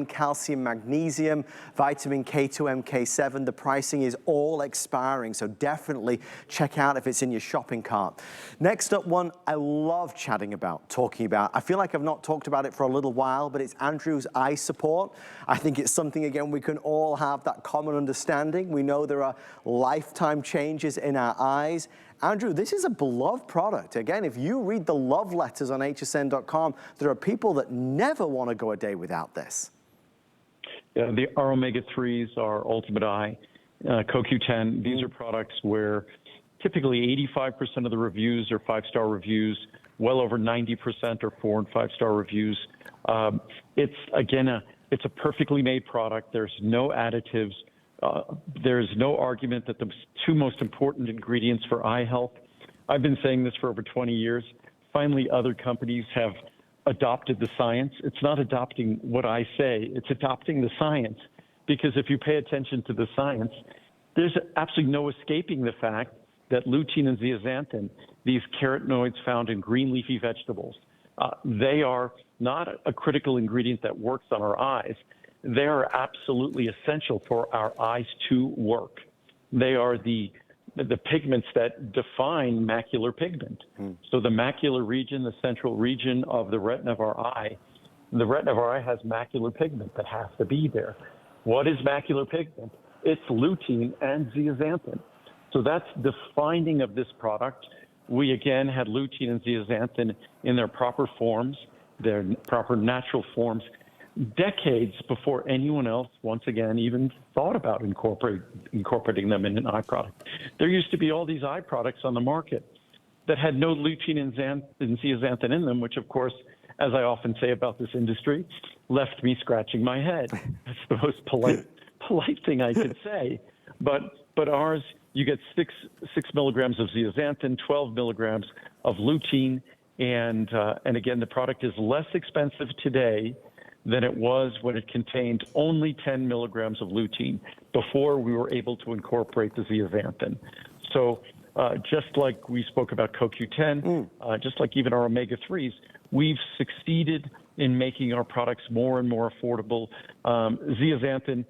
calcium, magnesium, vitamin K2, MK7. The pricing is all expiring, so definitely check out if it's in your shopping cart. Next up, one I love talking about. I feel like I've not talked about it for a little while, but it's Andrew's Eye Support. I think it's something, again, we can all have that common understanding. We know there are lifetime changes in our eyes. Andrew, this is a beloved product. Again, if you read the love letters on hsn.com, there are people that never want to go a day without this. Yeah, our omega-3s, our Ultimate Eye, CoQ10, these are products where typically 85% of the reviews are 5-star reviews, well over 90% are 4- and 5-star reviews. It's, again, it's a perfectly made product. There's no additives. There's no argument that the two most important ingredients for eye health. I've been saying this for over 20 years. Finally, other companies have adopted the science. It's not adopting what I say, it's adopting the science. Because if you pay attention to the science, there's absolutely no escaping the fact that lutein and zeaxanthin, these carotenoids found in green leafy vegetables, they are not a critical ingredient that works on our eyes. They are absolutely essential for our eyes to work. They are the pigments that define macular pigment. So the macular region, the central region of the retina of our eye, the retina of our eye has macular pigment that has to be there. What is macular pigment? It's lutein and zeaxanthin. So that's the finding of this product. We, again, had lutein and zeaxanthin in their proper forms, their proper natural forms, decades before anyone else, once again, even thought about incorporating them in an eye product. There used to be all these eye products on the market that had no lutein and zeaxanthin in them, which, of course, as I often say about this industry, left me scratching my head. That's the most polite thing I could say. But ours, you get 6 milligrams of zeaxanthin, 12 milligrams of lutein, and again, the product is less expensive today than it was when it contained only 10 milligrams of lutein before we were able to incorporate the zeaxanthin. So just like we spoke about CoQ10, just like even our omega-3s, we've succeeded in making our products more and more affordable. Zeaxanthin,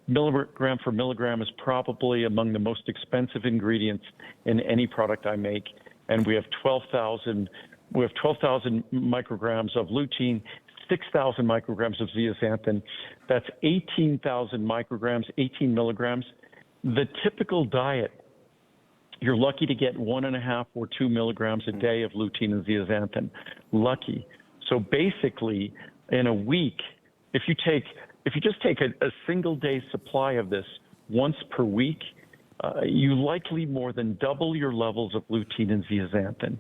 milligram for milligram, is probably among the most expensive ingredients in any product I make, and we have 12,000 micrograms of lutein, 6,000 micrograms of zeaxanthin. That's 18,000 micrograms, 18 milligrams. The typical diet, you're lucky to get 1.5 or 2 milligrams a day of lutein and zeaxanthin. Lucky. So basically, in a week, if you just take a single day supply of this once per week, you likely more than double your levels of lutein and zeaxanthin.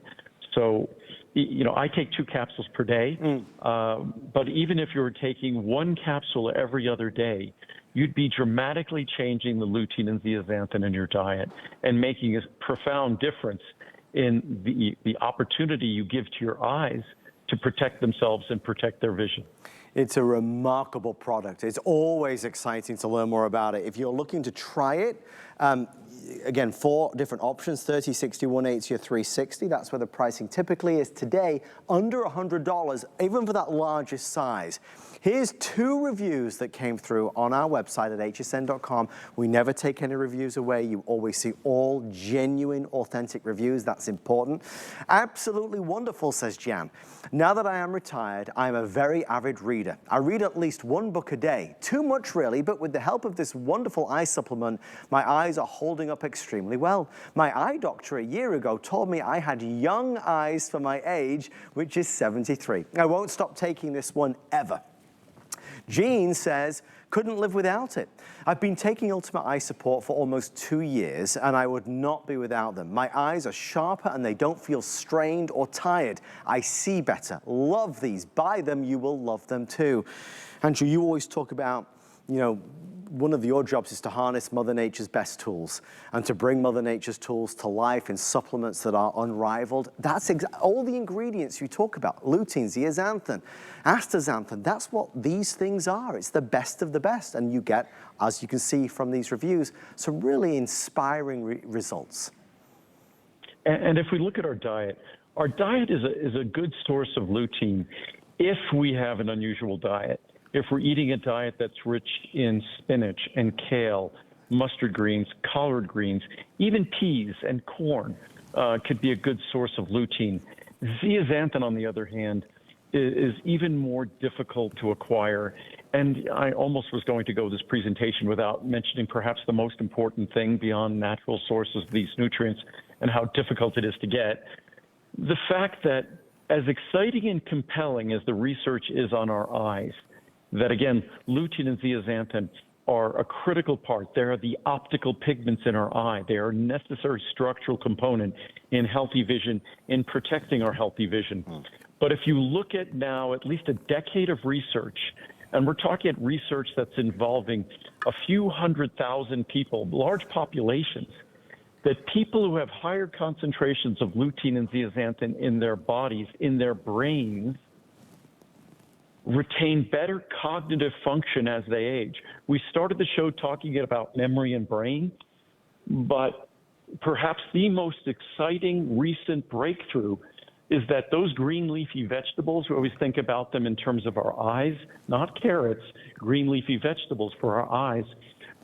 So, you know, I take 2 capsules per day, but even if you were taking 1 capsule every other day, you'd be dramatically changing the lutein and zeaxanthin in your diet and making a profound difference in the opportunity you give to your eyes to protect themselves and protect their vision. It's a remarkable product. It's always exciting to learn more about it. If you're looking to try it, again, 4 different options, 30, 60, 180, or 360. That's where the pricing typically is today, under $100, even for that largest size. Here's 2 reviews that came through on our website at hsn.com. We never take any reviews away. You always see all genuine, authentic reviews. That's important. Absolutely wonderful, says Jan. Now that I am retired, I'm a very avid reader. I read at least 1 book a day. Too much, really, but with the help of this wonderful eye supplement, my eyes are holding up extremely well. My eye doctor a year ago told me I had young eyes for my age, which is 73. I won't stop taking this one ever. Jean says, couldn't live without it. I've been taking Ultimate Eye Support for almost 2 years, and I would not be without them. My eyes are sharper and they don't feel strained or tired. I see better. Love these. Buy them. You will love them too. Andrew, you always talk about, you know, one of your jobs is to harness Mother Nature's best tools and to bring Mother Nature's tools to life in supplements that are unrivaled. That's all the ingredients you talk about, lutein, zeaxanthin, astaxanthin, that's what these things are. It's the best of the best. And you get, as you can see from these reviews, some really inspiring results. And if we look at our diet is a good source of lutein if we have an unusual diet. if we're eating a diet that's rich in spinach and kale, mustard greens, collard greens, even peas and corn could be a good source of lutein. Zeaxanthin, on the other hand, is even more difficult to acquire. And I almost was going to go this presentation without mentioning perhaps the most important thing beyond natural sources of these nutrients and how difficult it is to get. The fact that as exciting and compelling as the research is on our eyes, that again, lutein and zeaxanthin are a critical part. They are the optical pigments in our eye. They are a necessary structural component in healthy vision, in protecting our healthy vision. But if you look at now at least a decade of research, and we're talking at research that's involving a few 100,000 people, large populations, that people who have higher concentrations of lutein and zeaxanthin in their bodies, in their brains, retain better cognitive function as they age. We started the show talking about memory and brain, but perhaps the most exciting recent breakthrough is that those green leafy vegetables, we always think about them in terms of our eyes, not carrots, green leafy vegetables for our eyes,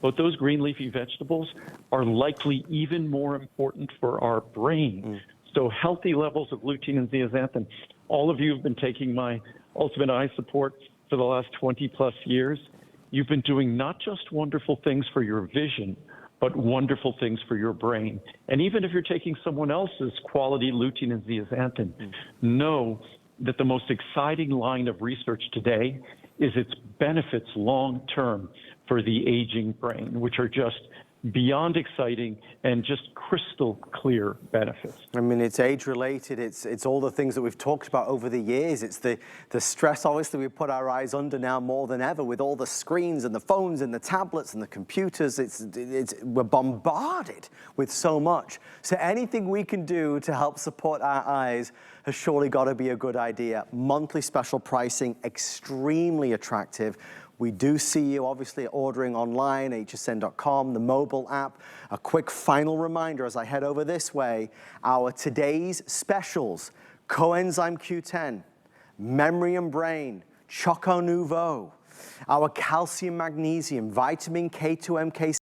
but those green leafy vegetables are likely even more important for our brain. So healthy levels of lutein and zeaxanthin. All of you have been taking my Ultimate Eye Support for the last 20 plus years. You've been doing not just wonderful things for your vision, but wonderful things for your brain. And even if you're taking someone else's quality lutein and zeaxanthin, know that the most exciting line of research today is its benefits long-term for the aging brain, which are just beyond exciting and just crystal clear benefits. I mean, it's age-related. It's all the things that we've talked about over the years. It's the stress, obviously, we put our eyes under now more than ever with all the screens and the phones and the tablets and the computers. We're bombarded with so much. So anything we can do to help support our eyes has surely got to be a good idea. Monthly special pricing, extremely attractive. We do see you obviously ordering online, hsn.com, the mobile app. A quick final reminder as I head over this way, our today's specials, coenzyme Q10, memory and brain, Choco Nouveau, our calcium magnesium, vitamin K2 MK